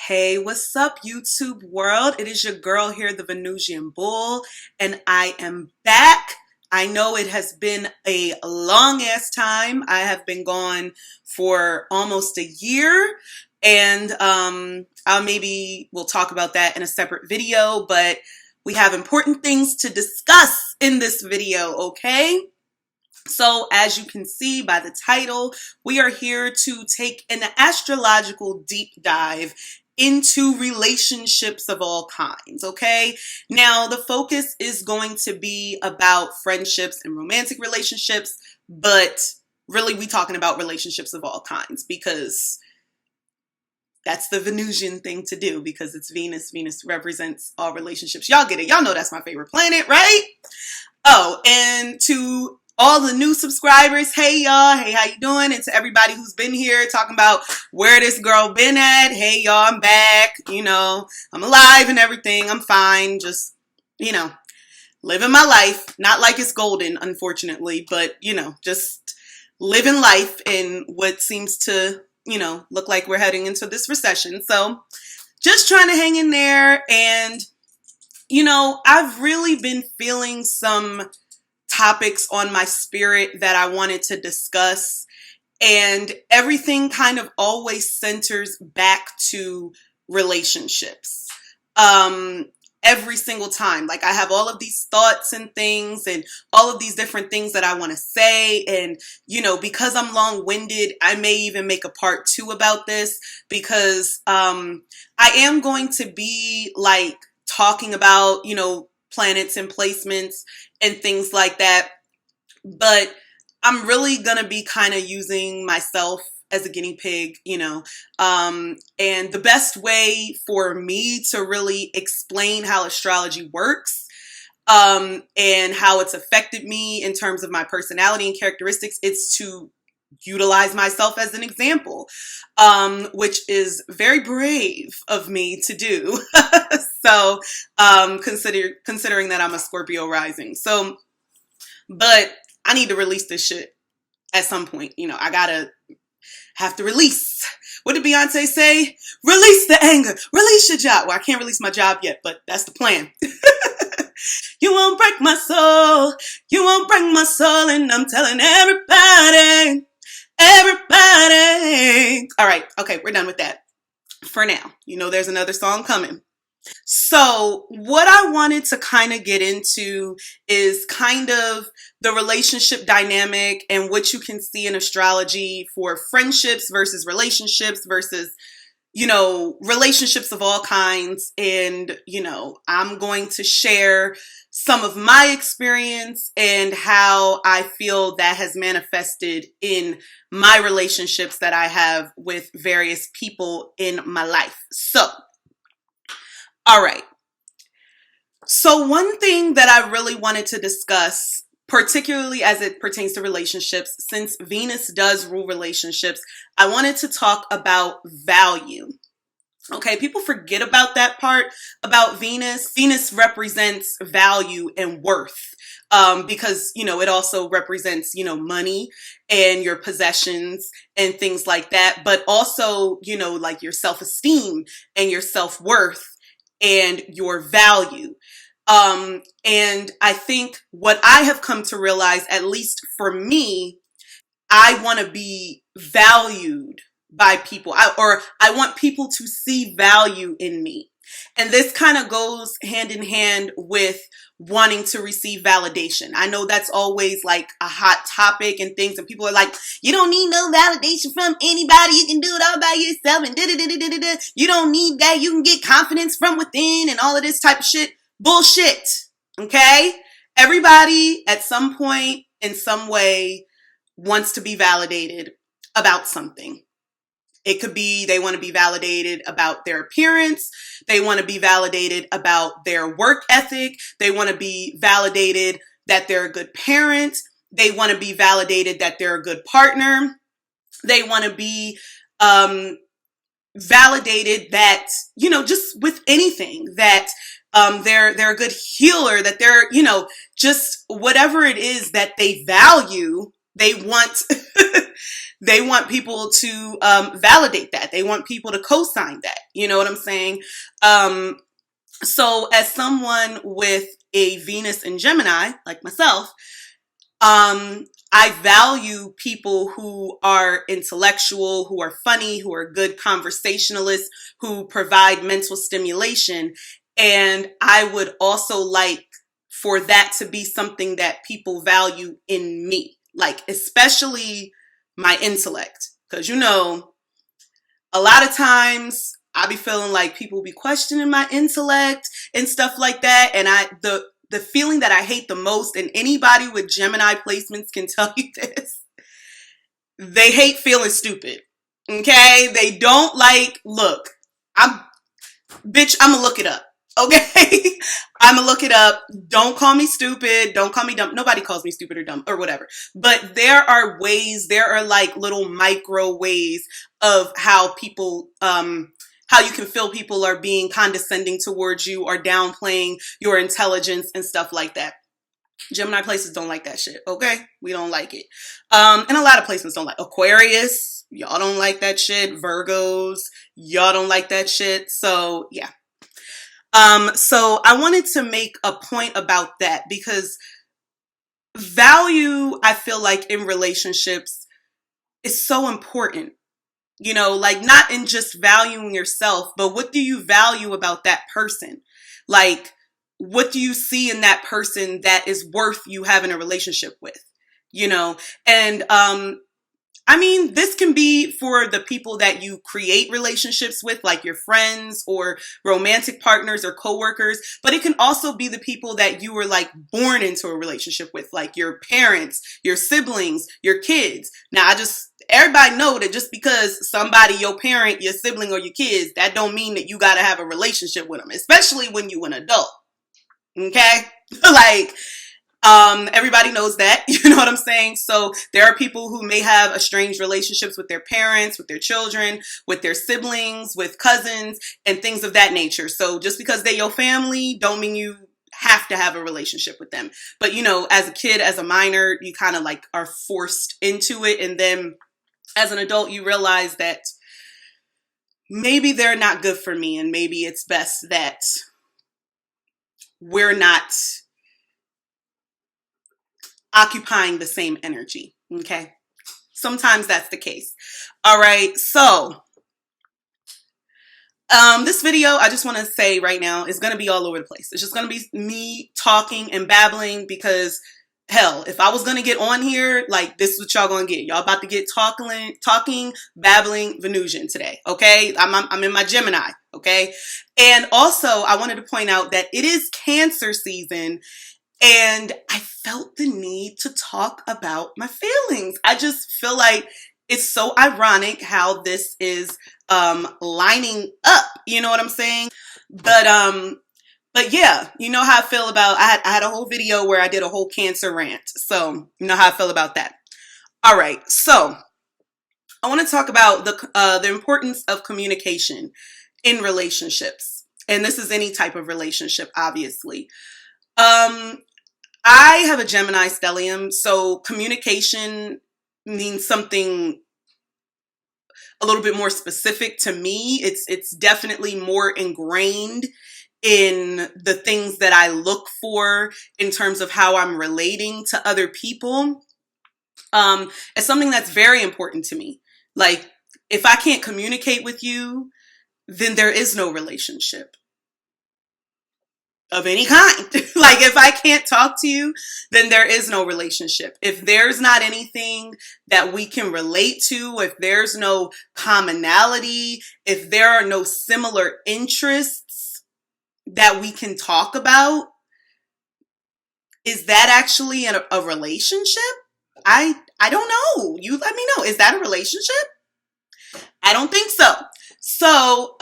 Hey, what's up, YouTube world? It is your girl here, the Venusian Bull, and I am back. I know it has been a long ass time. I have been gone for almost a year, and we'll talk about that in a separate video, but we have important things to discuss in this video, okay? So as you can see by the title, we are here to take an astrological deep dive into relationships of all kinds, okay? Now, the focus is going to be about friendships and romantic relationships, but really we talking about relationships of all kinds because that's the Venusian thing to do because it's Venus. Venus represents all relationships. Y'all get it. Y'all know that's my favorite planet, right? Oh, and to all the new subscribers, hey y'all, hey, how you doing? And to everybody who's been here talking about where this girl been at, hey y'all, I'm back, I'm alive and everything, I'm fine, just, living my life, not like it's golden, unfortunately, but, just living life in what seems to, look like we're heading into this recession. So just trying to hang in there. And, I've really been feeling some topics on my spirit that I wanted to discuss, and everything kind of always centers back to relationships. Every single time, like I have all of these thoughts and things and all of these different things that I want to say, and because I'm long-winded, I may even make a part 2 about this because I am going to be like talking about planets and placements and things like that. But I'm really going to be kind of using myself as a guinea pig, and the best way for me to really explain how astrology works, and how it's affected me in terms of my personality and characteristics, it's to utilize myself as an example, which is very brave of me to do. So, considering that I'm a Scorpio rising. So, but I need to release this shit at some point. I have to release. What did Beyonce say? Release the anger. Release your job. Well, I can't release my job yet, but that's the plan. You won't break my soul. You won't break my soul. And I'm telling everybody. All right. Okay. We're done with that for now. There's another song coming. So what I wanted to kind of get into is kind of the relationship dynamic and what you can see in astrology for friendships versus relationships versus, relationships of all kinds. And, I'm going to share some of my experience and how I feel that has manifested in my relationships that I have with various people in my life. So, all right. So one thing that I really wanted to discuss, particularly as it pertains to relationships, since Venus does rule relationships, I wanted to talk about value. Okay, people forget about that part about Venus. Venus represents value and worth, because, it also represents, money and your possessions and things like that, but also, like your self-esteem and your self-worth and your value. And I think what I have come to realize, at least for me, I want to be valued by people, I want people to see value in me. And this kind of goes hand in hand with wanting to receive validation. I know that's always like a hot topic and things, and people are like, you don't need no validation from anybody. You can do it all by yourself and da-da-da-da-da-da. You don't need that. You can get confidence from within and all of this type of shit. Bullshit. Okay? Everybody at some point in some way wants to be validated about something. It could be they want to be validated about their appearance. They want to be validated about their work ethic. They want to be validated that they're a good parent. They want to be validated that they're a good partner. They want to be validated that, just with anything, that they're a good healer, that they're, just whatever it is that they value, they want They want people to validate that. They want people to co-sign that. You know what I'm saying? Um, so as someone with a Venus in Gemini, like myself, I value people who are intellectual, who are funny, who are good conversationalists, who provide mental stimulation. And I would also like for that to be something that people value in me, like especially my intellect. Because, you know, a lot of times I be feeling like people be questioning my intellect and stuff like that. And the feeling that I hate the most, and anybody with Gemini placements can tell you this, they hate feeling stupid. Okay? They don't like, look, I'm bitch, I'm gonna look it up. Okay? I'm gonna look it up. Don't call me stupid. Don't call me dumb. Nobody calls me stupid or dumb or whatever. But there are ways, there are like little micro ways of how people, how you can feel people are being condescending towards you or downplaying your intelligence and stuff like that. Gemini places don't like that shit. Okay? We don't like it. And a lot of placements don't like Aquarius. Y'all don't like that shit. Virgos. Y'all don't like that shit. So yeah. So I wanted to make a point about that because value, I feel like in relationships is so important. You know, like not in just valuing yourself, but what do you value about that person? Like, what do you see in that person that is worth you having a relationship with? You know, and I mean, this can be for the people that you create relationships with, like your friends or romantic partners or coworkers, but it can also be the people that you were like born into a relationship with, like your parents, your siblings, your kids. Now, everybody know that just because somebody, your parent, your sibling, or your kids, that don't mean that you got to have a relationship with them, especially when you an adult. Okay? Like, everybody knows that, you know what I'm saying? So there are people who may have estranged relationships with their parents, with their children, with their siblings, with cousins, and things of that nature. So just because they're your family don't mean you have to have a relationship with them. But, you know, as a kid, as a minor, you kind of like are forced into it. And then as an adult, you realize that maybe they're not good for me. And maybe it's best that we're not occupying the same energy. Okay. Sometimes that's the case. All right. So, this video, I just want to say right now, is going to be all over the place. It's just going to be me talking and babbling because hell, if I was going to get on here, like this is what y'all going to get. Y'all about to get talking, babbling Venusian today. Okay. I'm in my Gemini. Okay. And also I wanted to point out that it is Cancer season. And I felt the need to talk about my feelings. I just feel like it's so ironic how this is lining up. You know what I'm saying? But yeah, you know how I feel about. I had a whole video where I did a whole Cancer rant, so you know how I feel about that. All right, so I want to talk about the importance of communication in relationships, and this is any type of relationship, obviously. I have a Gemini stellium, so communication means something a little bit more specific to me. It's definitely more ingrained in the things that I look for in terms of how I'm relating to other people. It's something that's very important to me. Like, if I can't communicate with you, then there is no relationship of any kind. Like, if I can't talk to you, then there is no relationship. If there's not anything that we can relate to, if there's no commonality, if there are no similar interests that we can talk about, is that actually a relationship? I don't know. You let me know. Is that a relationship? I don't think so. So,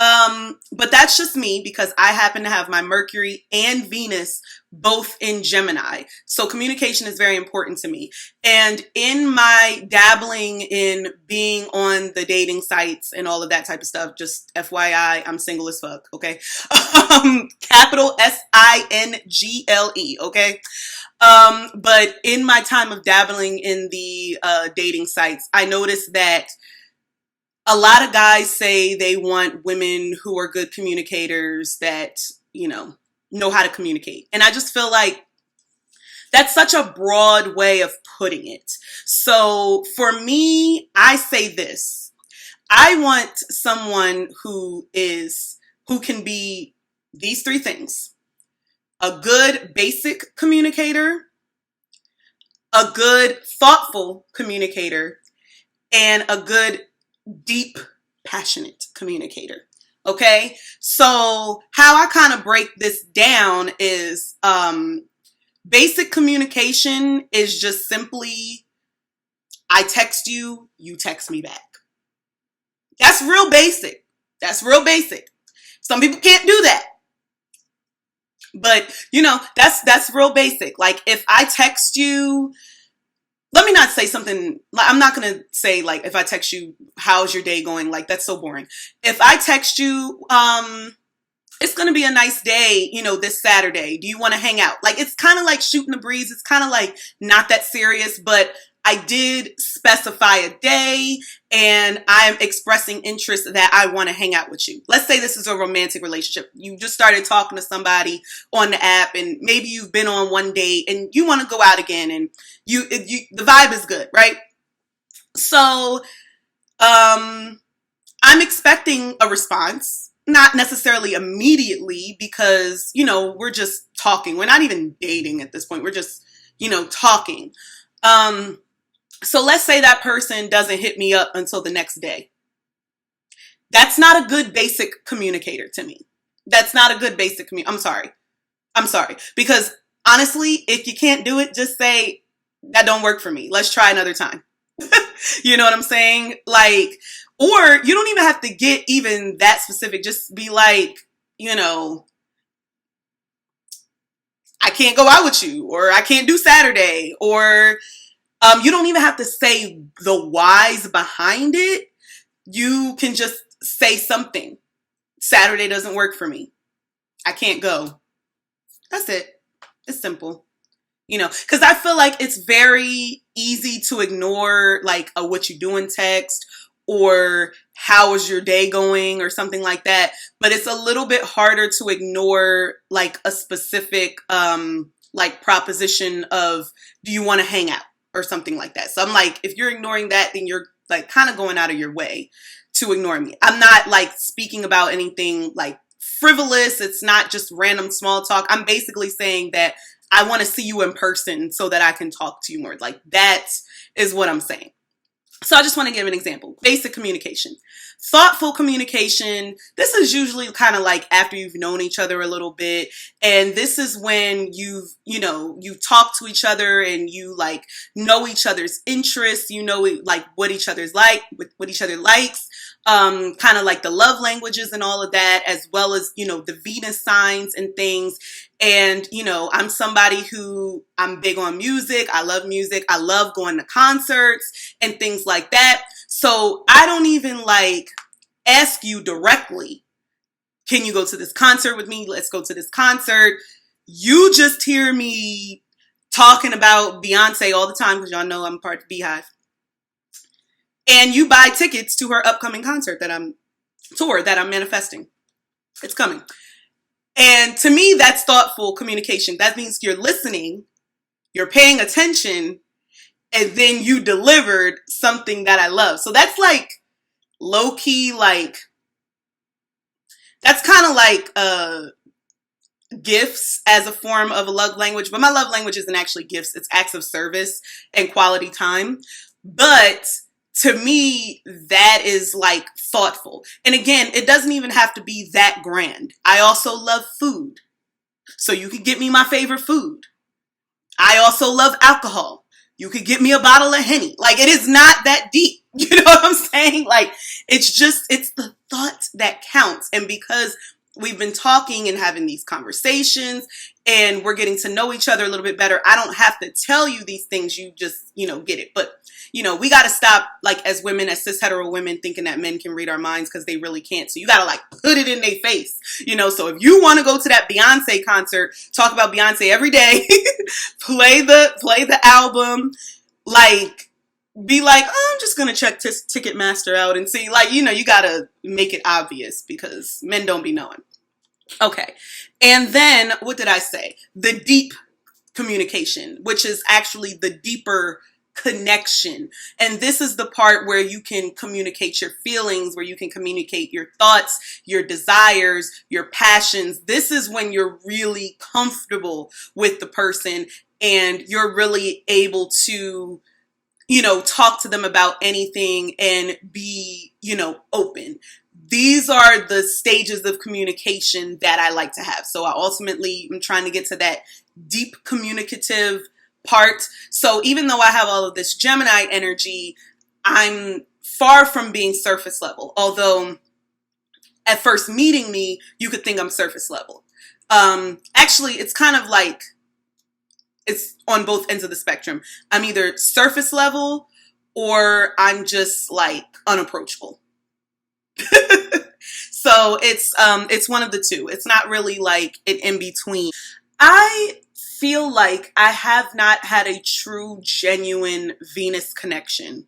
but that's just me because I happen to have my Mercury and Venus both in Gemini. So communication is very important to me. And in my dabbling in being on the dating sites and all of that type of stuff, just FYI, I'm single as fuck. Okay. Capital SINGLE. Okay. But in my time of dabbling in the dating sites, I noticed that A lot of guys say they want women who are good communicators that, know how to communicate. And I just feel like that's such a broad way of putting it. So for me, I say this. I want someone who can be these three things: a good basic communicator, a good thoughtful communicator, and a good deep passionate communicator. Okay? So how I kind of break this down is basic communication is just simply, I text you, you text me back. That's real basic. That's real basic. Some people can't do that. But, that's real basic. Like, if I text you, let me not say something, I'm not going to say, like, if I text you, how's your day going? Like, that's so boring. If I text you, it's going to be a nice day, this Saturday. Do you want to hang out? Like, it's kind of like shooting the breeze. It's kind of like not that serious, but I did specify a day and I'm expressing interest that I want to hang out with you. Let's say this is a romantic relationship. You just started talking to somebody on the app and maybe you've been on one date and you want to go out again and the vibe is good, right? So, I'm expecting a response. Not necessarily immediately because, we're just talking. We're not even dating at this point. We're just, talking. So let's say that person doesn't hit me up until the next day. That's not a good basic communicator to me. That's not a good basic I'm sorry. Because honestly, if you can't do it, just say, that don't work for me. Let's try another time. You know what I'm saying? Like, or you don't even have to get even that specific. Just be like, I can't go out with you, or I can't do Saturday, or you don't even have to say the whys behind it. You can just say something. Saturday doesn't work for me. I can't go. That's it. It's simple. Because I feel like it's very easy to ignore like a what you doing text or how is your day going or something like that. But it's a little bit harder to ignore like a specific like proposition of, do you want to hang out or something like that. So I'm like, if you're ignoring that, then you're like kind of going out of your way to ignore me. I'm not like speaking about anything like frivolous. It's not just random small talk. I'm basically saying that I want to see you in person so that I can talk to you more. Like, that is what I'm saying. So I just want to give an example. Basic communication. Thoughtful communication. This is usually kind of like after you've known each other a little bit. And this is when you talk to each other and you like know each other's interests. Like what each other's like, what each other likes. Kind of like the love languages and all of that, as well as, the Venus signs and things. And, I'm somebody who I'm big on music. I love music. I love going to concerts and things like that. So I don't even like ask you directly, can you go to this concert with me? Let's go to this concert. You just hear me talking about Beyonce all the time because y'all know I'm part of the Beehive. And you buy tickets to her upcoming concert that I'm manifesting. It's coming. And to me, that's thoughtful communication. That means you're listening, you're paying attention, and then you delivered something that I love. So that's like low key, like, that's kind of like gifts as a form of a love language. But my love language isn't actually gifts. It's acts of service and quality time. But to me, that is like thoughtful. And again, it doesn't even have to be that grand. I also love food. So you could get me my favorite food. I also love alcohol. You could get me a bottle of Henny. Like, it is not that deep. You know what I'm saying? Like, it's the thought that counts. And because we've been talking and having these conversations and we're getting to know each other a little bit better, I don't have to tell you these things. You just, get it. But, we got to stop, like, as women, as cis hetero women, thinking that men can read our minds because they really can't. So you got to, like, put it in their face, So if you want to go to that Beyonce concert, talk about Beyonce every day, play the album, like, be like, oh, I'm just gonna check Ticketmaster out and see. Like, you gotta make it obvious because men don't be knowing. Okay. And then what did I say? The deep communication, which is actually the deeper connection. And this is the part where you can communicate your feelings, where you can communicate your thoughts, your desires, your passions. This is when you're really comfortable with the person and you're really able to talk to them about anything and be, open. These are the stages of communication that I like to have. So I ultimately am trying to get to that deep communicative part. So even though I have all of this Gemini energy, I'm far from being surface level. Although at first meeting me, you could think I'm surface level. Actually, it's kind of like it's on both ends of the spectrum. I'm either surface level or I'm just like unapproachable. So it's one of the two. It's not really like an in between. I feel like I have not had a true, genuine Venus connection,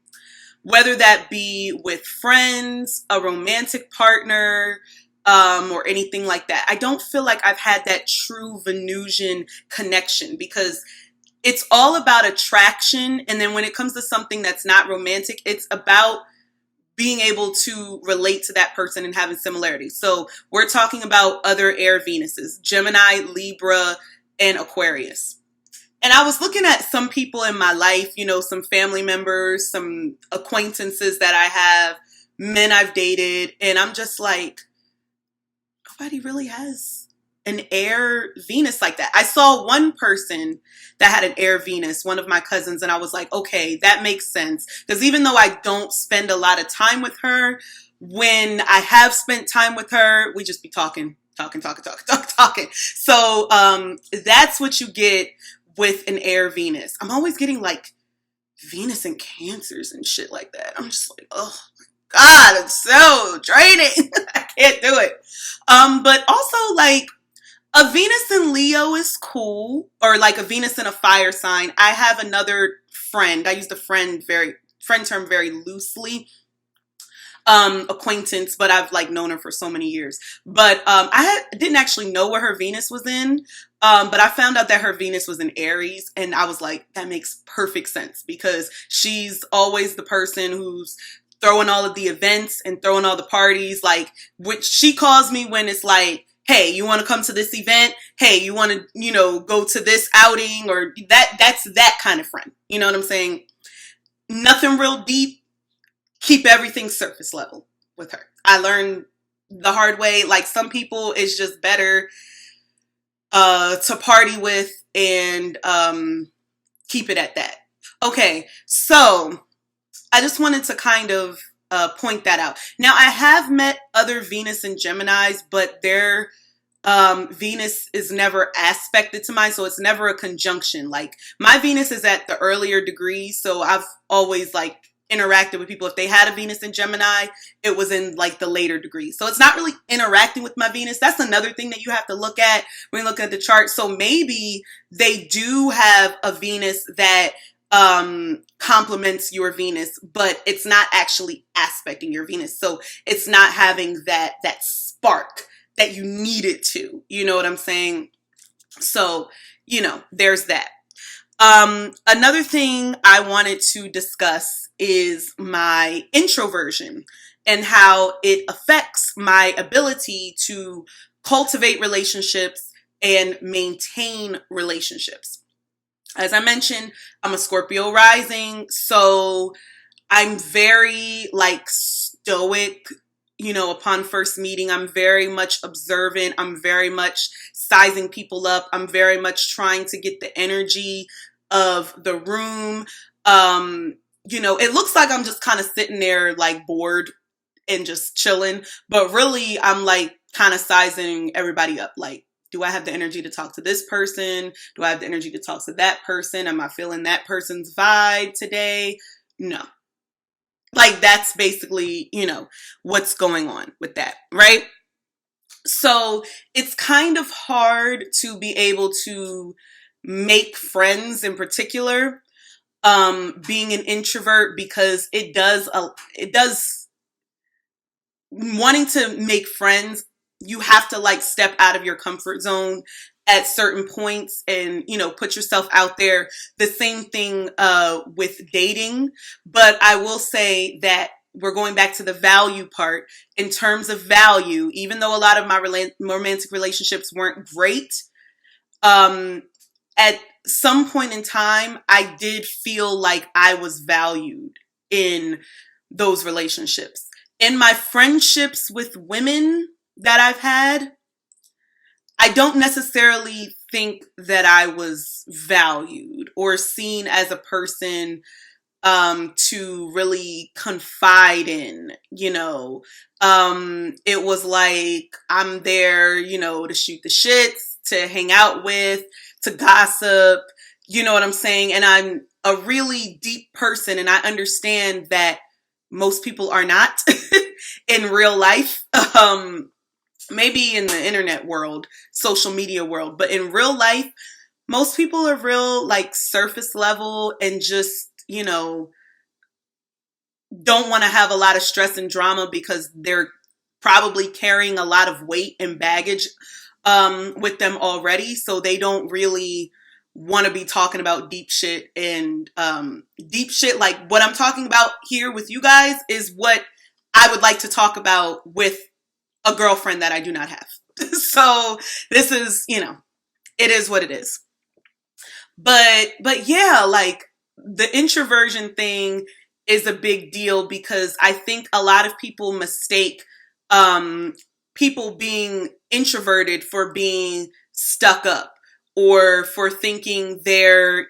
whether that be with friends, a romantic partner, or anything like that. I don't feel like I've had that true Venusian connection because it's all about attraction. And then when it comes to something that's not romantic, it's about being able to relate to that person and having similarities. So we're talking about other air Venuses, Gemini, Libra, and Aquarius. And I was looking at some people in my life, some family members, some acquaintances that I have, men I've dated, and I'm just like, nobody really has an air Venus like that. I saw one person that had an air Venus, one of my cousins, and I was like, okay, that makes sense. Because even though I don't spend a lot of time with her, when I have spent time with her, we just be talking. So that's what you get with an air Venus. I'm always getting like Venus and Cancers and shit like that. I'm just like, oh my God, it's so draining. I can't do it. But also like a Venus in Leo is cool, or like a Venus in a fire sign. I have another friend. I use the friend term very loosely. Acquaintance, but I've like known her for so many years. But didn't actually know where her Venus was in. But I found out that her Venus was in Aries, and I was like, that makes perfect sense because she's always the person who's throwing all of the events and throwing all the parties. Like, which she calls me when it's like, hey, you want to come to this event? Hey, you want to, go to this outing? Or that's that kind of friend. You know what I'm saying? Nothing real deep. Keep everything surface level with her. I learned the hard way. Like, some people it's just better to party with and keep it at that. Okay, so I just wanted to kind of point that out. Now, I have met other Venus and Geminis, but their Venus is never aspected to mine, so it's never a conjunction. Like, my Venus is at the earlier degrees, so I've always like interacted with people. If they had a Venus in Gemini, it was in like the later degrees. So it's not really interacting with my Venus. That's another thing that you have to look at when you look at the chart. So maybe they do have a Venus that complements your Venus, but it's not actually aspecting your Venus. So it's not having that spark that you need it to. You know what I'm saying? So, there's that. Another thing I wanted to discuss is my introversion and how it affects my ability to cultivate relationships and maintain relationships. As I mentioned, I'm a Scorpio rising, so I'm very like stoic. Upon first meeting, I'm very much observant. I'm very much sizing people up. I'm very much trying to get the energy of the room. It looks like I'm just kind of sitting there like bored and just chilling, but really I'm like kind of sizing everybody up. Like, do I have the energy to talk to this person? Do I have the energy to talk to that person? Am I feeling that person's vibe today? No. Like, that's basically, what's going on with that, right? So it's kind of hard to be able to make friends in particular being an introvert, because it does wanting to make friends. You have to like step out of your comfort zone at certain points and, put yourself out there. The same thing with dating. But I will say that we're going back to the value part. In terms of value, even though a lot of my romantic relationships weren't great, um, at some point in time, I did feel like I was valued in those relationships. In my friendships with women that I've had, I don't necessarily think that I was valued or seen as a person to really confide in, it was like I'm there, to shoot the shits, to hang out with, to gossip, you know what I'm saying? And I'm a really deep person, and I understand that most people are not in real life. Maybe in the internet world, social media world, but in real life, most people are real like surface level and just, don't want to have a lot of stress and drama because they're probably carrying a lot of weight and baggage with them already. So they don't really want to be talking about deep shit, and deep shit like what I'm talking about here with you guys is what I would like to talk about with a girlfriend that I do not have. So this is, it is what it is. But yeah, like the introversion thing is a big deal, because I think a lot of people mistake people being introverted for being stuck up, or for thinking they're,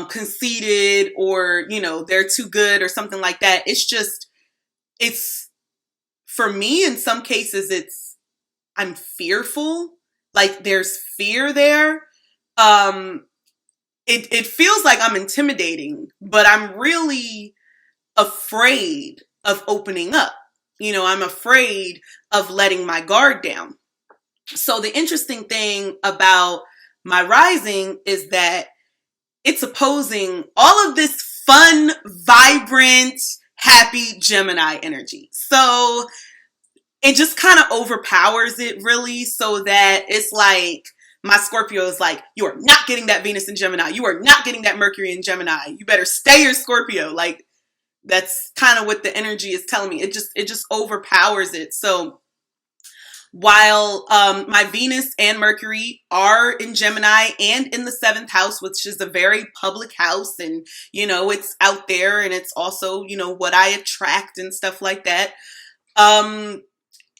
conceited, or, they're too good or something like that. It's for me, in some cases, I'm fearful. Like there's fear there. It feels like I'm intimidating, but I'm really afraid of opening up. I'm afraid of letting my guard down. So the interesting thing about my rising is that it's opposing all of this fun, vibrant, happy Gemini energy. So it just kind of overpowers it, really, so that it's like my Scorpio is like, you are not getting that Venus in Gemini. You are not getting that Mercury in Gemini. You better stay your Scorpio. Like, that's kind of what the energy is telling me. It just overpowers it. So while my Venus and Mercury are in Gemini and in the 7th house, which is a very public house, and, it's out there, and it's also, what I attract and stuff like that.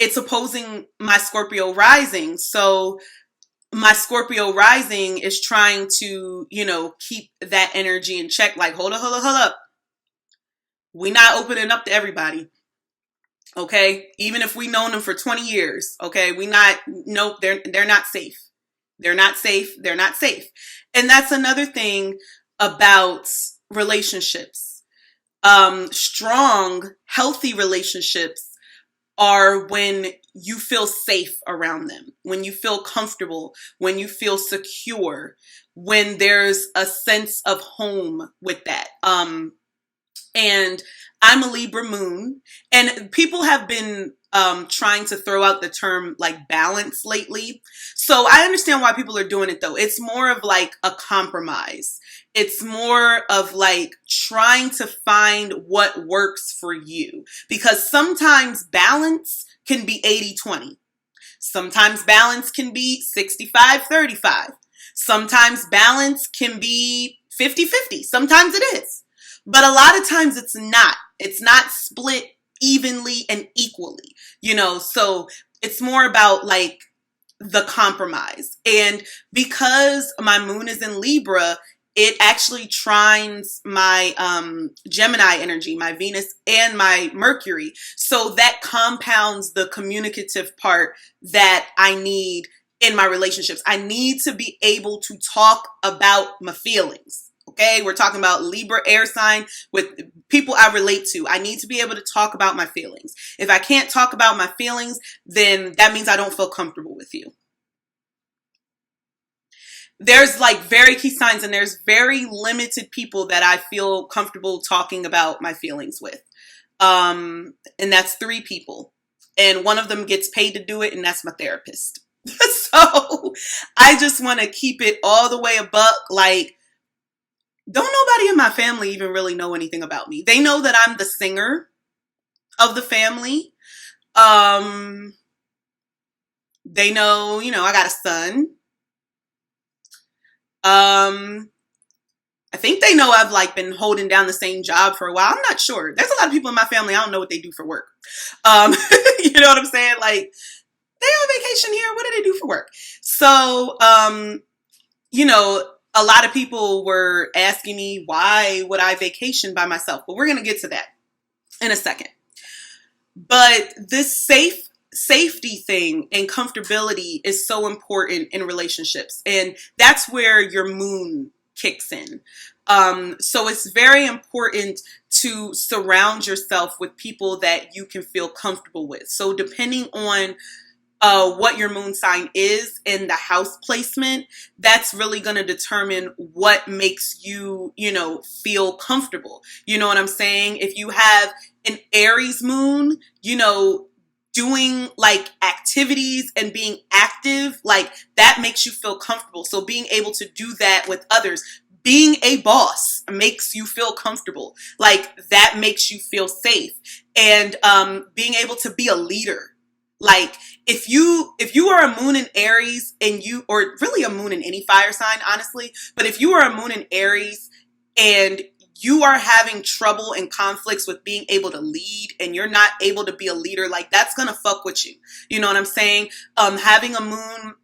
It's opposing my Scorpio rising. So my Scorpio rising is trying to, keep that energy in check. Like, hold up. We're not opening up to everybody. Okay. Even if we known them for 20 years. Okay. Nope. They're not safe. They're not safe. They're not safe. And that's another thing about relationships. Strong, healthy relationships are when you feel safe around them, when you feel comfortable, when you feel secure, when there's a sense of home with that. And I'm a Libra moon, and people have been trying to throw out the term like balance lately. So I understand why people are doing it, though. It's more of like a compromise. It's more of like trying to find what works for you, because sometimes balance can be 80-20. Sometimes balance can be 65-35. Sometimes balance can be 50-50. Sometimes it is. But a lot of times it's not. It's not split evenly and equally, so it's more about like the compromise. And because my moon is in Libra, it actually trines my Gemini energy, my Venus and my Mercury. So that compounds the communicative part that I need in my relationships. I need to be able to talk about my feelings. Okay, we're talking about Libra air sign with people I relate to. I need to be able to talk about my feelings. If I can't talk about my feelings, then that means I don't feel comfortable with you. there's like very key signs, and there's very limited people that I feel comfortable talking about my feelings with. And that's 3 people. And one of them gets paid to do it, and that's my therapist. So I just want to keep it all the way a buck. Like, don't nobody in my family even really know anything about me. They know that I'm the singer of the family. They know, I got a son. I think they know I've like been holding down the same job for a while. I'm not sure. There's a lot of people in my family. I don't know what they do for work. You know what I'm saying? Like, they on vacation here. What do they do for work? So, a lot of people were asking me, why would I vacation by myself? But we're going to get to that in a second. But this safety thing and comfortability is so important in relationships. And that's where your moon kicks in. So it's very important to surround yourself with people that you can feel comfortable with. So depending on what your moon sign is in the house placement, that's really going to determine what makes you, feel comfortable. You know what I'm saying? If you have an Aries moon, doing like activities and being active, like that makes you feel comfortable. So being able to do that with others, being a boss makes you feel comfortable. Like that makes you feel safe. And being able to be a leader. Like if you are a moon in Aries or really a moon in any fire sign, honestly, but if you are a moon in Aries and you are having trouble and conflicts with being able to lead and you're not able to be a leader, like that's going to fuck with you. You know what I'm saying? Having a moon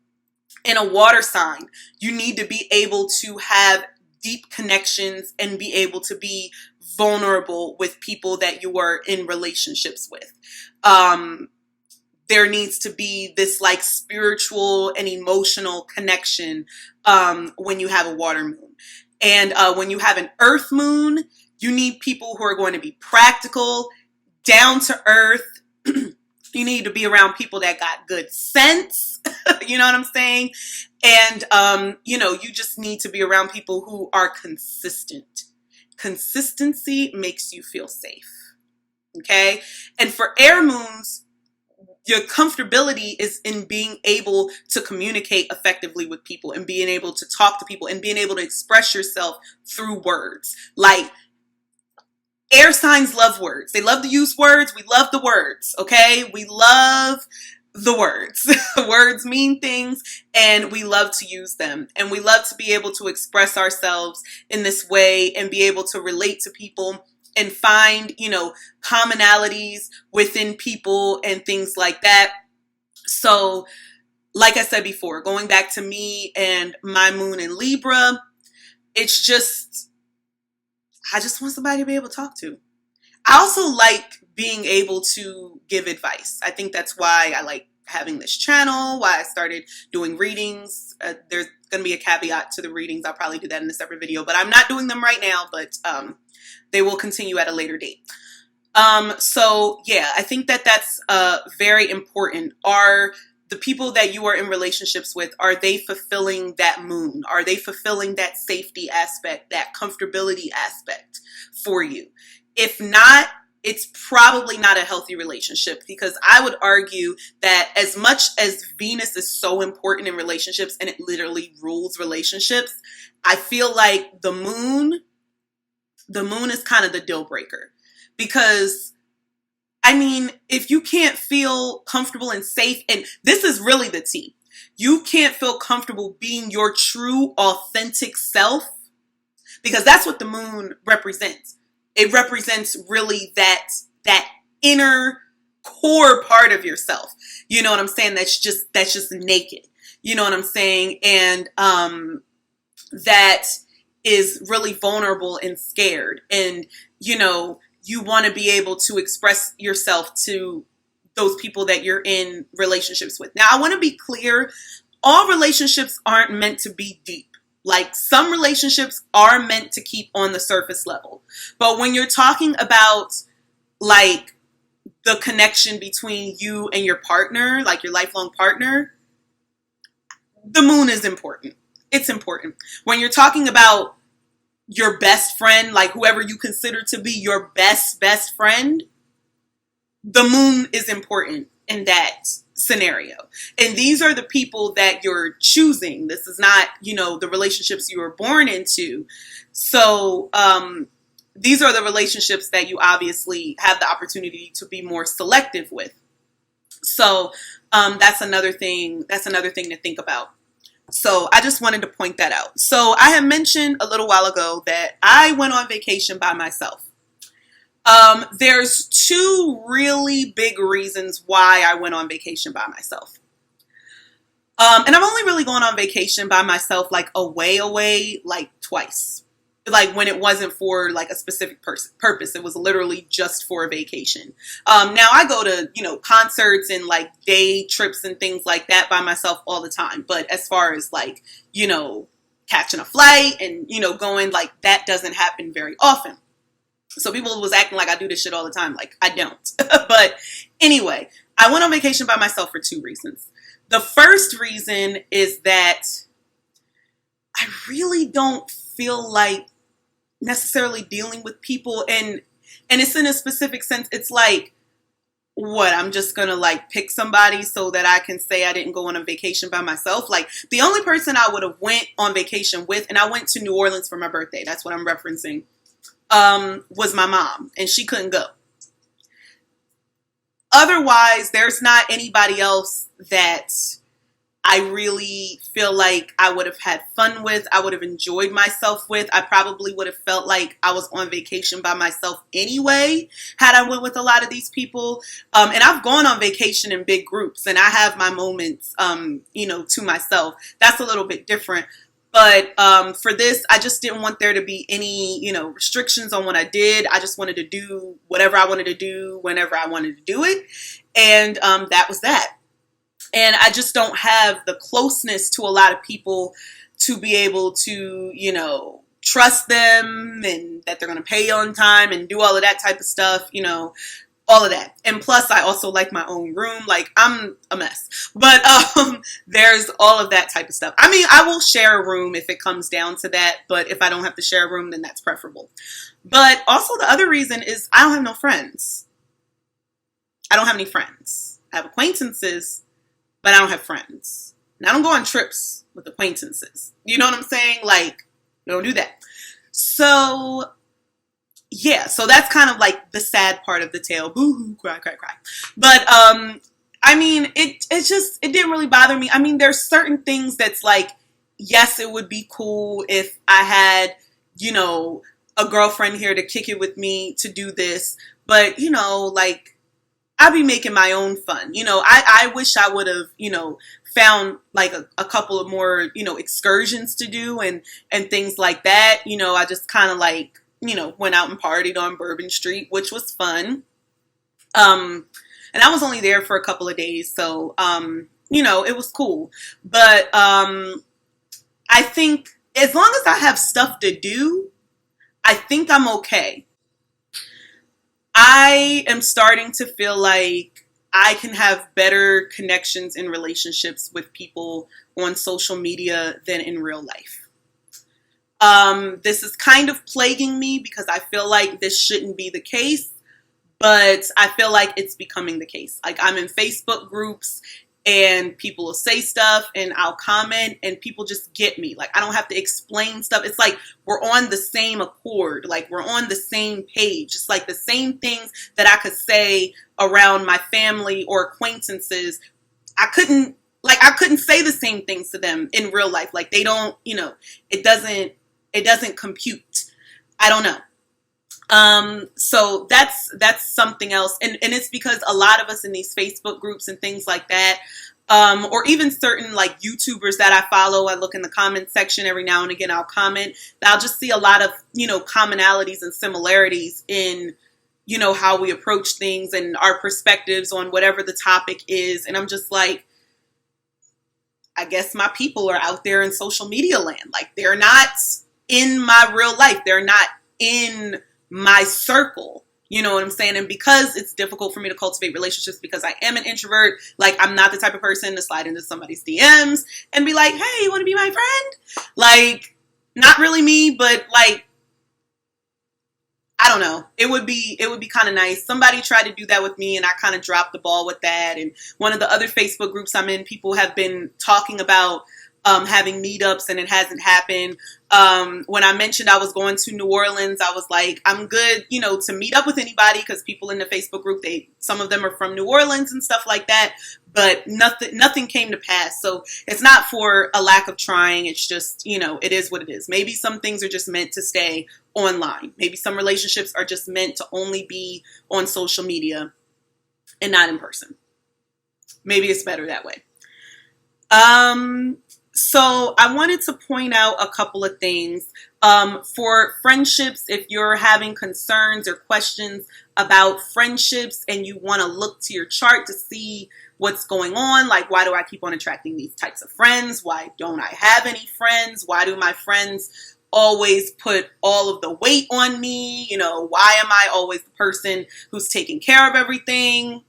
in a water sign, you need to be able to have deep connections and be able to be vulnerable with people that you are in relationships with. There needs to be this like spiritual and emotional connection when you have a water moon. And when you have an earth moon, you need people who are going to be practical, down to earth. You need to be around people that got good sense. You know what I'm saying? And, you just need to be around people who are consistent. Consistency makes you feel safe. Okay? And for air moons, your comfortability is in being able to communicate effectively with people and being able to talk to people and being able to express yourself through words. Like, air signs love words. They love to use words. We love the words, okay? We love the words. Words mean things, and we love to use them. And we love to be able to express ourselves in this way and be able to relate to people and find, commonalities within people and things like that. So, like I said before, going back to me and my moon in Libra, it's just, I just want somebody to be able to talk to. I also like being able to give advice. I think that's why I like having this channel, why I started doing readings. There's going to be a caveat to the readings. I'll probably do that in a separate video, but I'm not doing them right now, but they will continue at a later date. So yeah, I think that that's very important. Are the people that you are in relationships with, are they fulfilling that moon? Are they fulfilling that safety aspect, that comfortability aspect for you? If not, it's probably not a healthy relationship, because I would argue that as much as Venus is so important in relationships and it literally rules relationships, I feel like the moon is kind of the deal breaker. Because, if you can't feel comfortable and safe, and this is really the tea, you can't feel comfortable being your true, authentic self, because that's what the moon represents. It represents really that inner core part of yourself. You know what I'm saying? That's just naked. You know what I'm saying? And that is really vulnerable and scared. And, you want to be able to express yourself to those people that you're in relationships with. Now, I want to be clear. All relationships aren't meant to be deep. Like, some relationships are meant to keep on the surface level. But when you're talking about, like, the connection between you and your partner, like your lifelong partner, the moon is important. It's important. When you're talking about your best friend, like whoever you consider to be your best friend, the moon is important in that scenario. And these are the people that you're choosing. This is not, the relationships you were born into. So, these are the relationships that you obviously have the opportunity to be more selective with. So, that's another thing to think about. So I just wanted to point that out. So I had mentioned a little while ago that I went on vacation by myself. There's two really big reasons why I went on vacation by myself. And I've only really gone on vacation by myself, like away, like twice. Like when it wasn't for like a specific purpose. It was literally just for a vacation. Now I go to, concerts and like day trips and things like that by myself all the time. But as far as like, catching a flight and, going, like that doesn't happen very often. So people was acting like I do this shit all the time. Like I don't. But anyway, I went on vacation by myself for two reasons. The first reason is that I really don't feel like necessarily dealing with people, and it's in a specific sense. It's like, what, I'm just gonna like pick somebody so that I can say I didn't go on a vacation by myself. Like the only person I would have went on vacation with, and I went to New Orleans for my birthday, that's what I'm referencing, was my mom, and she couldn't go. Otherwise, there's not anybody else that I really feel like I would have had fun with, I would have enjoyed myself with. I probably would have felt like I was on vacation by myself anyway, had I went with a lot of these people. And I've gone on vacation in big groups, and I have my moments, to myself. That's a little bit different. But for this, I just didn't want there to be any, restrictions on what I did. I just wanted to do whatever I wanted to do whenever I wanted to do it. And that was that. And I just don't have the closeness to a lot of people to be able to, trust them and that they're going to pay on time and do all of that type of stuff, all of that. And plus, I also like my own room. Like, I'm a mess. But there's all of that type of stuff. I mean, I will share a room if it comes down to that. But if I don't have to share a room, then that's preferable. But also the other reason is I don't have no friends. I don't have any friends. I have acquaintances, but I don't have friends. And I don't go on trips with acquaintances. You know what I'm saying? Like, don't do that. So, yeah. So that's kind of like the sad part of the tale. Boo-hoo, cry, cry, cry. But, I mean, it didn't really bother me. I mean, there's certain things that's like, yes, it would be cool if I had, a girlfriend here to kick it with me to do this. But, like, I'd be making my own fun. I wish I would have, found like a couple of more, excursions to do and things like that. I just kind of like, went out and partied on Bourbon Street, which was fun. And I was only there for a couple of days. So, it was cool. But I think as long as I have stuff to do, I think I'm okay. I am starting to feel like I can have better connections in relationships with people on social media than in real life. This is kind of plaguing me because I feel like this shouldn't be the case, but I feel like it's becoming the case. Like I'm in Facebook groups and people will say stuff and I'll comment and people just get me. Like I don't have to explain stuff. It's like we're on the same accord. Like we're on the same page. It's like the same things that I could say around my family or acquaintances. I couldn't say the same things to them in real life. Like they don't, it doesn't compute. I don't know. So that's something else. And it's because a lot of us in these Facebook groups and things like that, or even certain like YouTubers that I follow, I look in the comment section every now and again, I'll comment, I'll just see a lot of, commonalities and similarities in, how we approach things and our perspectives on whatever the topic is. And I'm just like, I guess my people are out there in social media land. Like they're not in my real life. They're not in my circle. You know what I'm saying? And because it's difficult for me to cultivate relationships because I am an introvert, like I'm not the type of person to slide into somebody's DMs and be like, hey, you want to be my friend? Like, not really me, but like, I don't know. It would be kind of nice. Somebody tried to do that with me and I kind of dropped the ball with that. And one of the other Facebook groups I'm in, people have been talking about having meetups and it hasn't happened. When I mentioned I was going to New Orleans, I was like, I'm good, you know, to meet up with anybody because people in the Facebook group, some of them are from New Orleans and stuff like that, but nothing came to pass. So it's not for a lack of trying. It's just, you know, it is what it is. Maybe some things are just meant to stay online. Maybe some relationships are just meant to only be on social media and not in person. Maybe it's better that way. So I wanted to point out a couple of things. For friendships, if you're having concerns or questions about friendships and you want to look to your chart to see what's going on, like why do I keep on attracting these types of friends? Why don't I have any friends? Why do my friends always put all of the weight on me? You know, why am I always the person who's taking care of everything?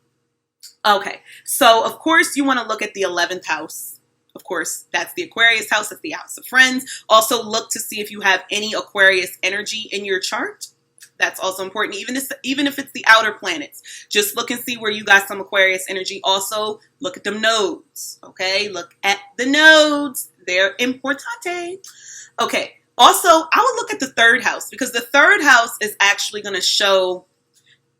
Okay, so of course you want to look at the 11th house. Of course, that's the Aquarius house. That's the house of friends. Also look to see if you have any Aquarius energy in your chart. That's also important, even if it's the outer planets. Just look and see where you got some Aquarius energy. Also, look at them nodes, okay? Look at the nodes. They're importante. Okay, also, I would look at the 3rd house because the 3rd house is actually going to show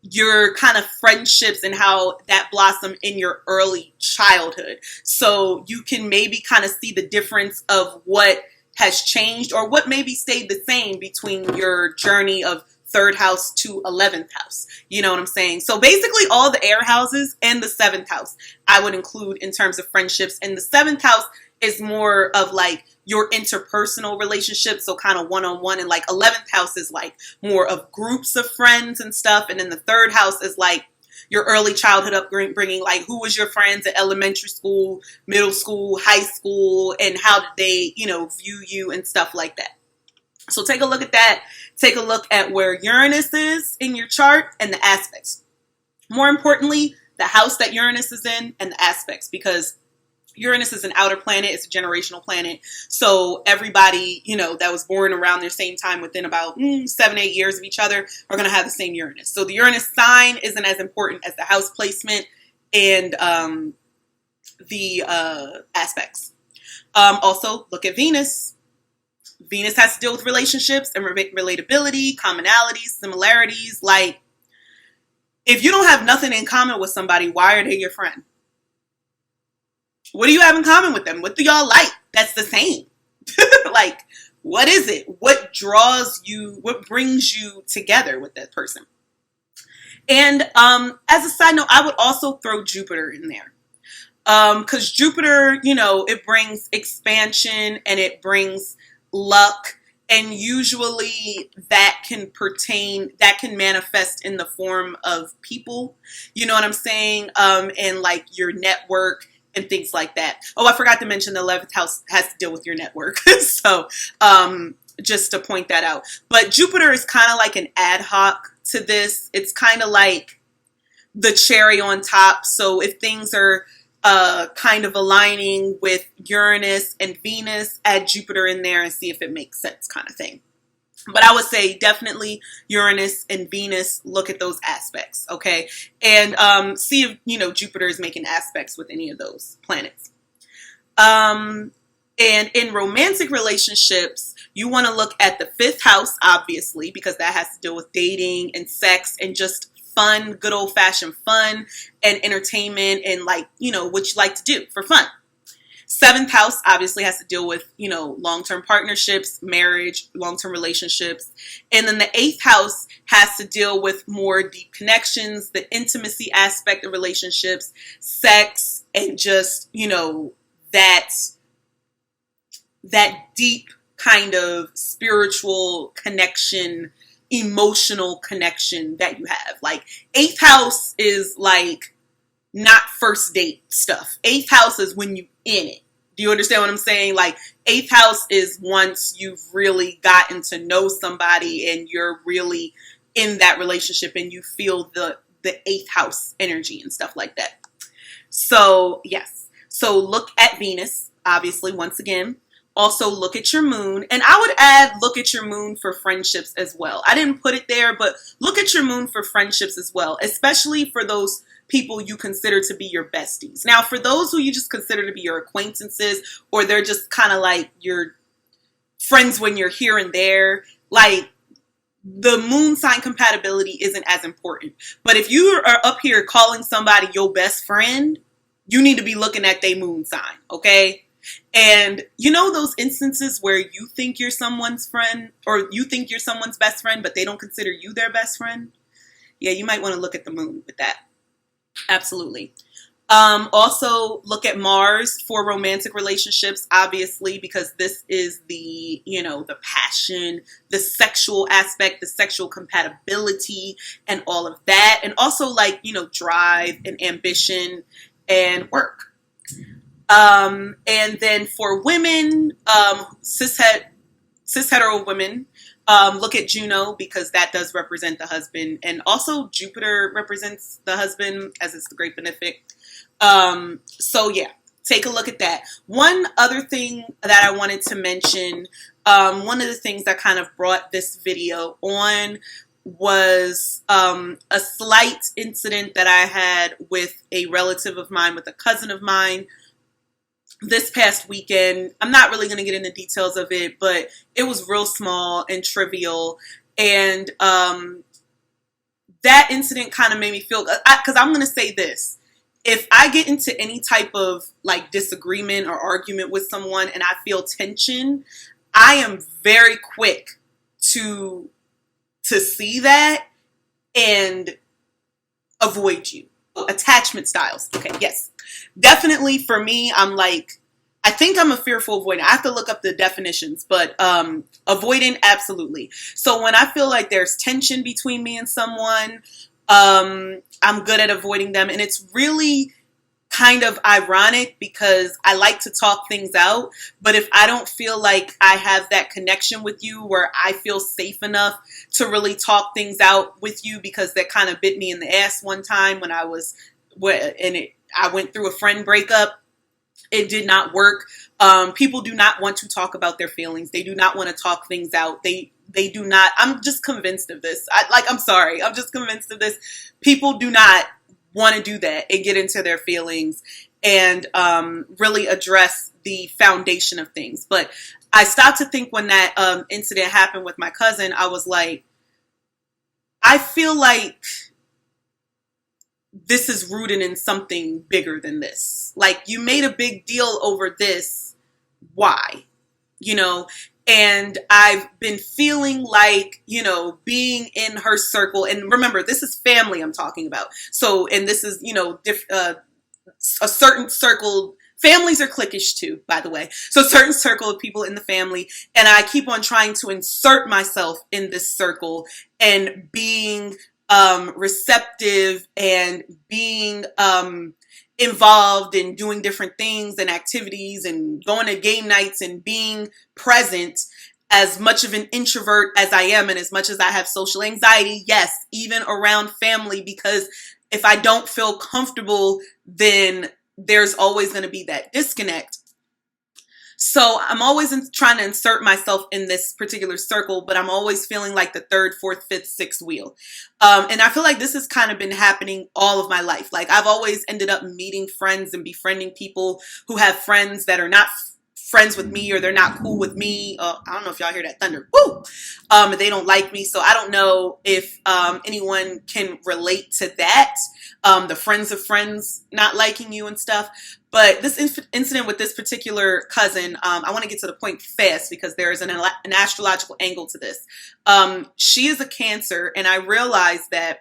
your kind of friendships and how that blossom in your early childhood. So you can maybe kind of see the difference of what has changed or what maybe stayed the same between your journey of 3rd house to 11th house. You know what I'm saying? So basically all the air houses and the 7th house I would include in terms of friendships. And the 7th house is more of like your interpersonal relationships, so kind of one-on-one, and like 11th house is like more of groups of friends and stuff, and then the 3rd house is like your early childhood upbringing, like who was your friends at elementary school, middle school, high school, and how did they, you know, view you and stuff like that. So take a look at that. Take a look at where Uranus is in your chart and the aspects. More importantly, the house that Uranus is in and the aspects, because Uranus is an outer planet. It's a generational planet. So everybody, you know, that was born around their same time within about 7-8 years of each other are going to have the same Uranus. So the Uranus sign isn't as important as the house placement and the aspects. Also, look at Venus. Venus has to deal with relationships and relatability, commonalities, similarities. Like, if you don't have nothing in common with somebody, why are they your friend? What do you have in common with them? What do y'all like that's the same? Like, what is it? What draws you? What brings you together with that person? And as a side note, I would also throw Jupiter in there. Because Jupiter, you know, it brings expansion and it brings luck. And usually that can manifest in the form of people. You know what I'm saying? And like your network and things like that. Oh, I forgot to mention the 11th house has to deal with your network. So just to point that out. But Jupiter is kind of like an ad hoc to this. It's kind of like the cherry on top. So if things are kind of aligning with Uranus and Venus, add Jupiter in there and see if it makes sense, kind of thing. But I would say definitely Uranus and Venus, look at those aspects, okay? And see if, you know, Jupiter is making aspects with any of those planets. And in romantic relationships, you want to look at the 5th house, obviously, because that has to deal with dating and sex and just fun, good old-fashioned fun and entertainment and, like, you know, what you like to do for fun. 7th house obviously has to deal with, you know, long-term partnerships, marriage, long-term relationships. And then the 8th house has to deal with more deep connections, the intimacy aspect of relationships, sex, and just, you know, that deep kind of spiritual connection, emotional connection that you have. Like, 8th house is like not first date stuff. 8th house is when you in it. Do you understand what I'm saying? Like, 8th house is once you've really gotten to know somebody and you're really in that relationship and you feel the eighth house energy and stuff like that. So yes. So look at Venus, obviously, once again. Also look at your moon. And I would add look at your moon for friendships as well. I didn't put it there, but look at your moon for friendships as well, especially for those people you consider to be your besties. Now, for those who you just consider to be your acquaintances, or they're just kind of like your friends when you're here and there, like the moon sign compatibility isn't as important. But if you are up here calling somebody your best friend, you need to be looking at their moon sign, okay? And you know those instances where you think you're someone's friend or you think you're someone's best friend, but they don't consider you their best friend? Yeah, you might want to look at the moon with that. Absolutely. Also look at Mars for romantic relationships, obviously, because this is the, you know, the passion, the sexual aspect, the sexual compatibility and all of that. And also like, you know, drive and ambition and work. And then for women, cis hetero women, look at Juno because that does represent the husband, and also Jupiter represents the husband as it's the great benefic. So yeah, take a look at that. One other thing that I wanted to mention, one of the things that kind of brought this video on was a slight incident that I had with a relative of mine, with a cousin of mine, this past weekend. I'm not really going to get into details of it, but it was real small and trivial. And that incident kind of made me feel, because I'm going to say this. If I get into any type of like disagreement or argument with someone and I feel tension, I am very quick to see that and avoid you. Attachment styles. Okay, yes. Definitely for me, I'm like, I think I'm a fearful avoidant. I have to look up the definitions, but avoidant, absolutely. So when I feel like there's tension between me and someone, I'm good at avoiding them. And it's really kind of ironic because I like to talk things out. But if I don't feel like I have that connection with you where I feel safe enough to really talk things out with you, because that kind of bit me in the ass one time when I went through a friend breakup. It did not work. People do not want to talk about their feelings. They do not want to talk things out. They do not. I'm just convinced of this. I'm sorry. I'm just convinced of this. People do not want to do that and get into their feelings and really address the foundation of things. But I stopped to think when that incident happened with my cousin, I was like, I feel like this is rooted in something bigger than this. Like, you made a big deal over this. Why? You know? And I've been feeling like, you know, being in her circle. And remember, this is family I'm talking about. So, and this is, you know, a certain circle. Families are cliquish too, by the way. So a certain circle of people in the family. And I keep on trying to insert myself in this circle and being receptive and being involved in doing different things and activities and going to game nights and being present. As much of an introvert as I am and as much as I have social anxiety, yes, even around family, because if I don't feel comfortable, then there's always going to be that disconnect. So I'm always trying to insert myself in this particular circle, but I'm always feeling like the third, fourth, fifth, sixth wheel. And I feel like this has kind of been happening all of my life. Like, I've always ended up meeting friends and befriending people who have friends that are not friends with me, or they're not cool with me. I don't know if y'all hear that thunder. Woo! They don't like me. So I don't know if anyone can relate to that. The friends of friends not liking you and stuff. But this incident with this particular cousin, I want to get to the point fast because there is an astrological angle to this. She is a Cancer, and I realized that,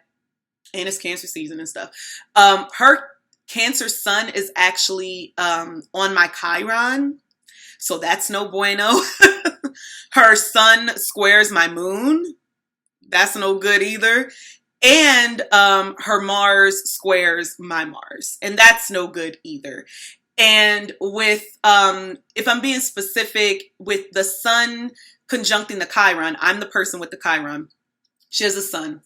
and it's Cancer season and stuff. Her Cancer sun is actually on my Chiron. So that's no bueno. Her sun squares my moon. That's no good either. And her Mars squares my Mars. And that's no good either. And with, if I'm being specific, with the sun conjuncting the Chiron, I'm the person with the Chiron. She has a son.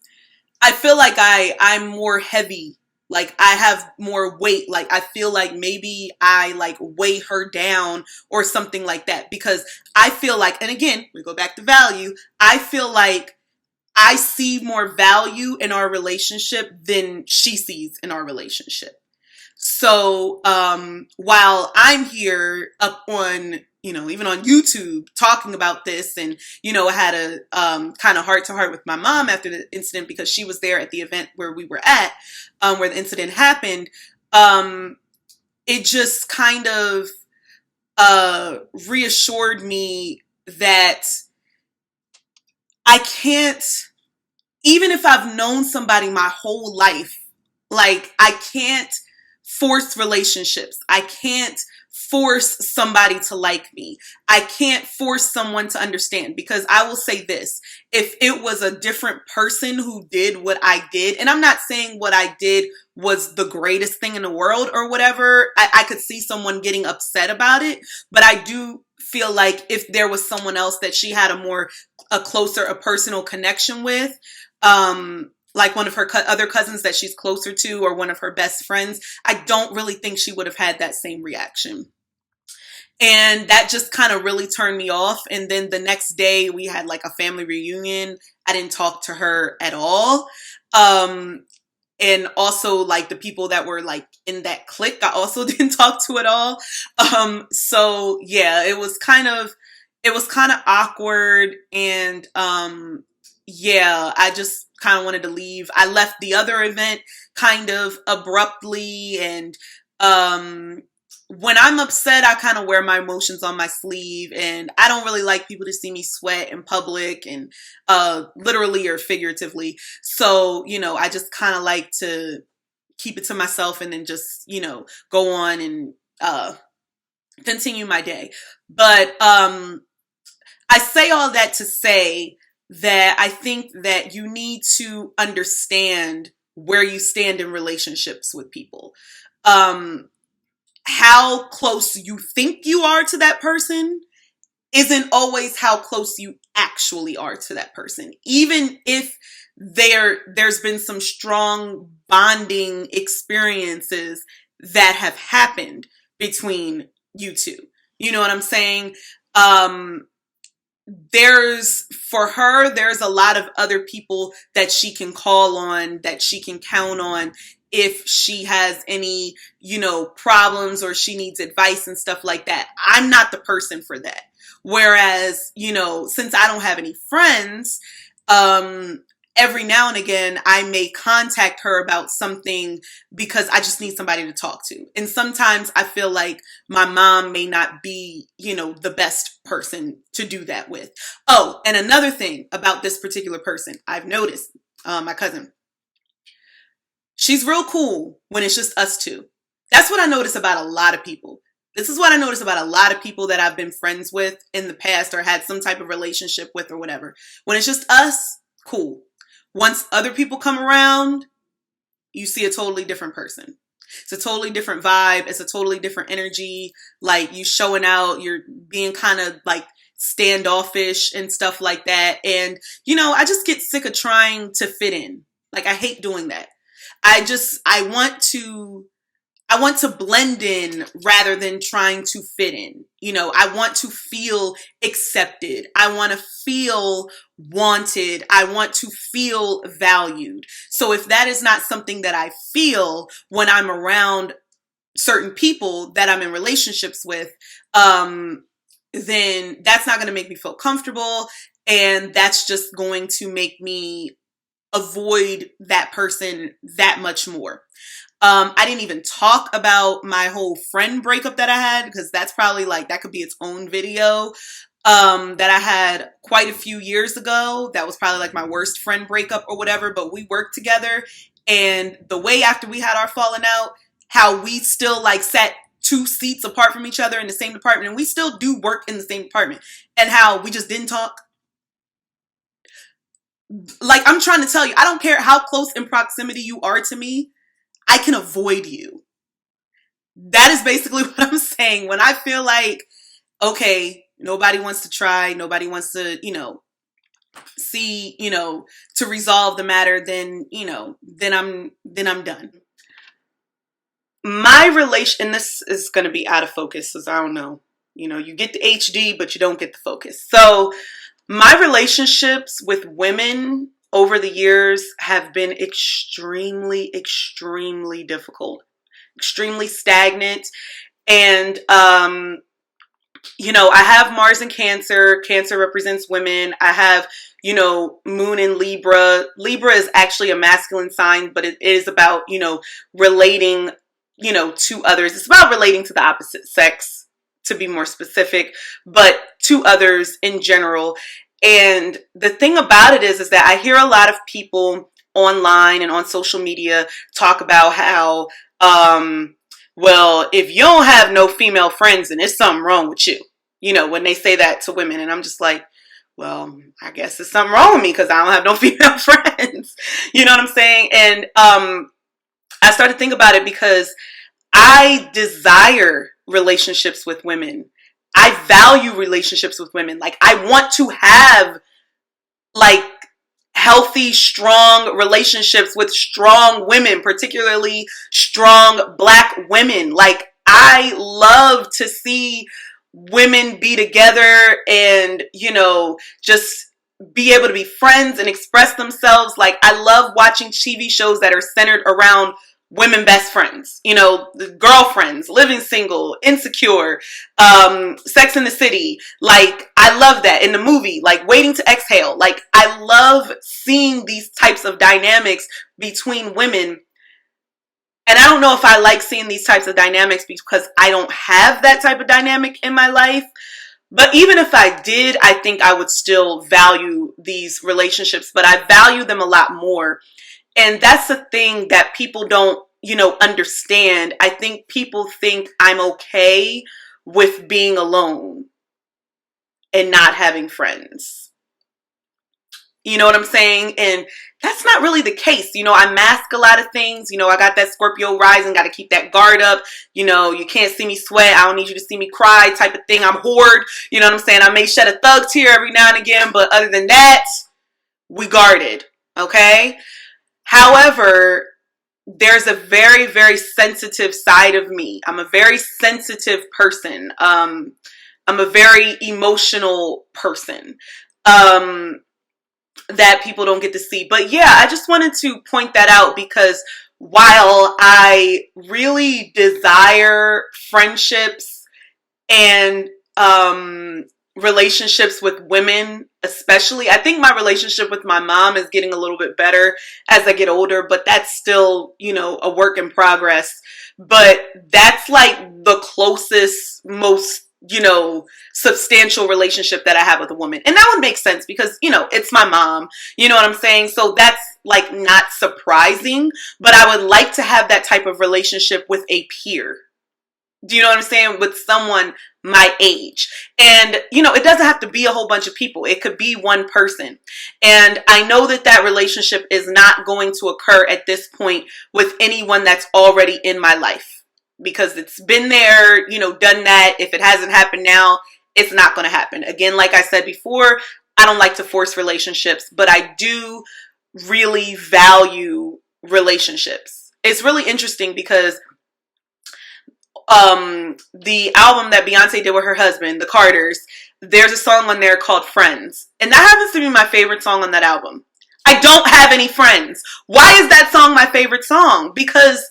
I feel like I'm more heavy. Like I have more weight. Like I feel like maybe I like weigh her down or something like that, because I feel like, and again, we go back to value. I feel like I see more value in our relationship than she sees in our relationship. So while I'm here up on, even on YouTube talking about this, and, I had a kind of heart to heart with my mom after the incident, because she was there at the event where we were at, where the incident happened. It just kind of reassured me that I can't, even if I've known somebody my whole life, like I can't force relationships. I can't force somebody to like me. I can't force someone to understand, because I will say this, if it was a different person who did what I did, and I'm not saying what I did was the greatest thing in the world or whatever, I could see someone getting upset about it, but I do feel like if there was someone else that she had a closer, a personal connection with, like one of her other cousins that she's closer to, or one of her best friends, I don't really think she would have had that same reaction. And that just kind of really turned me off. And then the next day we had like a family reunion. I didn't talk to her at all. And also like the people that were like in that clique, I also didn't talk to at all. So yeah, it was kind of awkward. And, yeah, I just kind of wanted to leave. I left the other event kind of abruptly, and when I'm upset, I kind of wear my emotions on my sleeve, and I don't really like people to see me sweat in public, and literally or figuratively. So, I just kind of like to keep it to myself, and then just, go on and continue my day. But I say all that to say that I think that you need to understand where you stand in relationships with people. How close you think you are to that person isn't always how close you actually are to that person. Even if there's been some strong bonding experiences that have happened between you two. You know what I'm saying? There's a lot of other people that she can call on, that she can count on if she has any, problems, or she needs advice and stuff like that. I'm not the person for that. Whereas, since I don't have any friends, every now and again, I may contact her about something because I just need somebody to talk to. And sometimes I feel like my mom may not be, the best person to do that with. Oh, and another thing about this particular person, I've noticed, my cousin, she's real cool when it's just us two. That's what I notice about a lot of people. This is what I notice about a lot of people that I've been friends with in the past, or had some type of relationship with, or whatever. When it's just us, cool. Once other people come around, you see a totally different person. It's a totally different vibe. It's a totally different energy. Like, you showing out, you're being kind of like standoffish and stuff like that. And, I just get sick of trying to fit in. Like, I hate doing that. I want to blend in rather than trying to fit in. I want to feel accepted. I want to feel wanted. I want to feel valued. So if that is not something that I feel when I'm around certain people that I'm in relationships with, then that's not going to make me feel comfortable. And that's just going to make me avoid that person that much more. I didn't even talk about my whole friend breakup that I had, because that's probably that could be its own video, that I had quite a few years ago. That was probably my worst friend breakup or whatever, but we worked together, and the way after we had our falling out, how we still sat 2 seats apart from each other in the same department, and we still do work in the same department, and how we just didn't talk. I'm trying to tell you, I don't care how close in proximity you are to me, I can avoid you. That is basically what I'm saying. When I feel like, okay, nobody wants to try, nobody wants to, see, to resolve the matter, then, then I'm done. My relation, and this is going to be out of focus, because I don't know. You get the HD, but you don't get the focus. So my relationships with women over the years have been extremely, extremely difficult, extremely stagnant. And, I have Mars in Cancer. Cancer represents women. I have, Moon in Libra. Libra is actually a masculine sign, but it is about, relating, to others. It's about relating to the opposite sex, to be more specific, but to others in general. And the thing about it is that I hear a lot of people online and on social media talk about how, well, if you don't have no female friends, then there's something wrong with you. When they say that to women. And I'm just like, well, I guess there's something wrong with me because I don't have no female friends. You know what I'm saying? And I started to think about it because I desire relationships with women. I value relationships with women. Like, I want to have, like, healthy, strong relationships with strong women, particularly strong Black women. Like, I love to see women be together and, just be able to be friends and express themselves. Like, I love watching TV shows that are centered around women best friends, the Girlfriends, Living Single, Insecure, Sex in the City. Like, I love that. In the movie, like Waiting to Exhale. Like, I love seeing these types of dynamics between women. And I don't know if I like seeing these types of dynamics because I don't have that type of dynamic in my life. But even if I did, I think I would still value these relationships, but I value them a lot more. And that's the thing that people don't, understand. I think people think I'm okay with being alone and not having friends. You know what I'm saying? And that's not really the case. I mask a lot of things. I got that Scorpio rising, got to keep that guard up. You can't see me sweat. I don't need you to see me cry type of thing. I'm hoard. You know what I'm saying? I may shed a thug tear every now and again, but other than that, we guarded. Okay? However, there's a very, very sensitive side of me. I'm a very sensitive person. I'm a very emotional person. That people don't get to see. But yeah, I just wanted to point that out because while I really desire friendships and relationships with women, especially, I think my relationship with my mom is getting a little bit better as I get older, but that's still, a work in progress. But that's like the closest, most substantial relationship that I have with a woman. And that would make sense because, it's my mom. You know what I'm saying? So that's like not surprising, but I would like to have that type of relationship with a peer. Do you know what I'm saying? With someone my age. And, it doesn't have to be a whole bunch of people. It could be one person. And I know that that relationship is not going to occur at this point with anyone that's already in my life. Because it's been there, done that. If it hasn't happened now, it's not going to happen. Again, like I said before, I don't like to force relationships, but I do really value relationships. It's really interesting because the album that Beyonce did with her husband, the Carters, there's a song on there called Friends. And that happens to be my favorite song on that album. I don't have any friends. Why is that song my favorite song? Because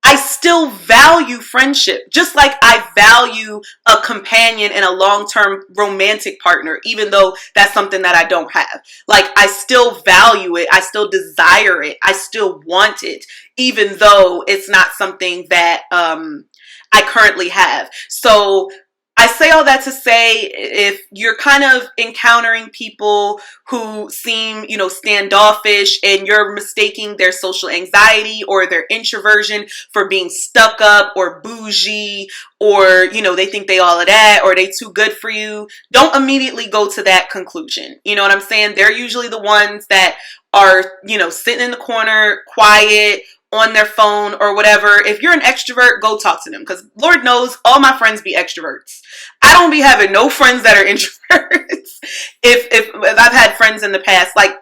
I still value friendship, just like I value a companion and a long-term romantic partner, even though that's something that I don't have. Like, I still value it. I still desire it. I still want it, even though it's not something that I currently have. So I say all that to say, if you're kind of encountering people who seem, standoffish and you're mistaking their social anxiety or their introversion for being stuck up or bougie or, they think they all of that or they too good for you, don't immediately go to that conclusion. You know what I'm saying? They're usually the ones that are, sitting in the corner, quiet, on their phone or whatever. If you're an extrovert, go talk to them, because Lord knows all my friends be extroverts. I don't be having no friends that are introverts. if I've had friends in the past, like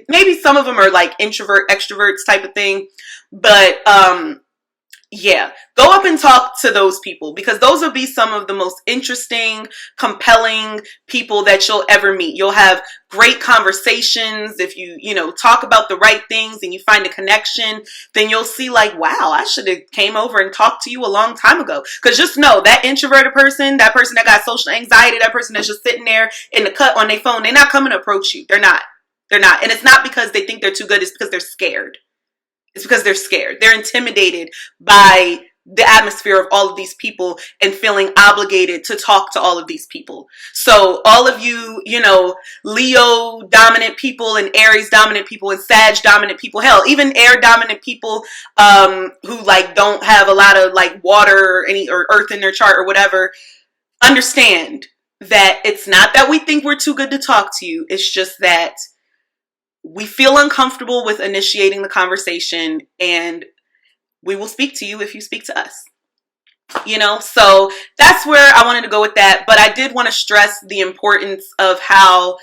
maybe some of them are like introvert extroverts type of thing, but yeah, go up and talk to those people, because those will be some of the most interesting, compelling people that you'll ever meet. You'll have great conversations. If you know, talk about the right things and you find a connection, then you'll see like, wow, I should have came over and talked to you a long time ago. Because just know that introverted person, that person that got social anxiety, that person that's just sitting there in the cut on their phone, they're not coming to approach you. They're not. They're not. And it's not because they think they're too good. It's because they're scared. It's because they're scared. They're intimidated by the atmosphere of all of these people and feeling obligated to talk to all of these people. So all of you, you know, Leo dominant people and Aries dominant people and Sag dominant people, hell, even air dominant people who like don't have a lot of like water or earth in their chart or whatever, understand that it's not that we think we're too good to talk to you. It's just that we feel uncomfortable with initiating the conversation, and we will speak to you if you speak to us. You know, so that's where I wanted to go with that. But I did want to stress the importance of how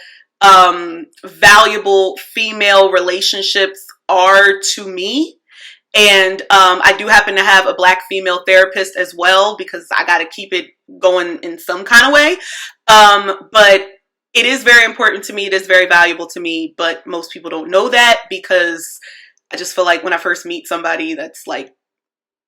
valuable female relationships are to me. And I do happen to have a Black female therapist as well, because I got to keep it going in some kind of way. But it is very important to me. It is very valuable to me, but most people don't know that, because I just feel like when I first meet somebody, that's like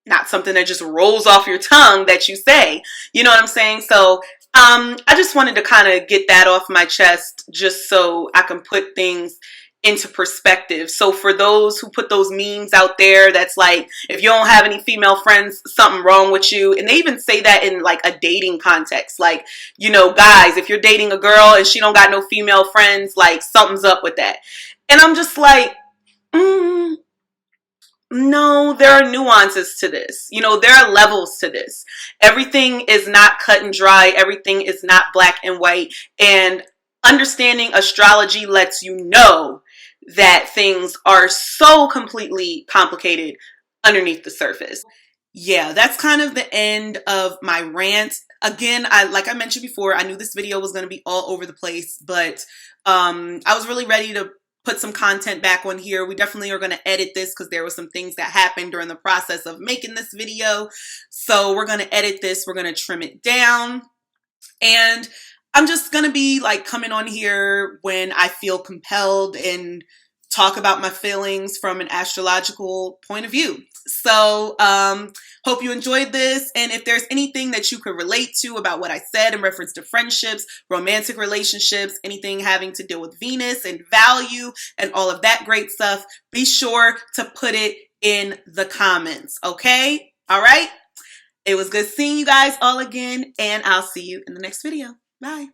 not something that just rolls off your tongue that you say. You know what I'm saying? So I just wanted to kind of get that off my chest, just so I can put things into perspective. So for those who put those memes out there that's like, if you don't have any female friends, something wrong with you. And they even say that in like a dating context. Like, you know, guys, if you're dating a girl and she don't got no female friends, like something's up with that. And I'm just like, no, there are nuances to this. You know, there are levels to this. Everything is not cut and dry. Everything is not black and white. And understanding astrology lets you know that things are so completely complicated underneath the surface. Yeah, that's kind of the end of my rant. Again, like I mentioned before, I knew this video was going to be all over the place, but I was really ready to put some content back on here. We definitely are going to edit this, because there were some things that happened during the process of making this video. So we're going to edit this. We're going to trim it down. And I'm just going to be like coming on here when I feel compelled and talk about my feelings from an astrological point of view. So hope you enjoyed this. And if there's anything that you could relate to about what I said in reference to friendships, romantic relationships, anything having to deal with Venus and value and all of that great stuff, be sure to put it in the comments. Okay? All right? It was good seeing you guys all again, and I'll see you in the next video. Bye.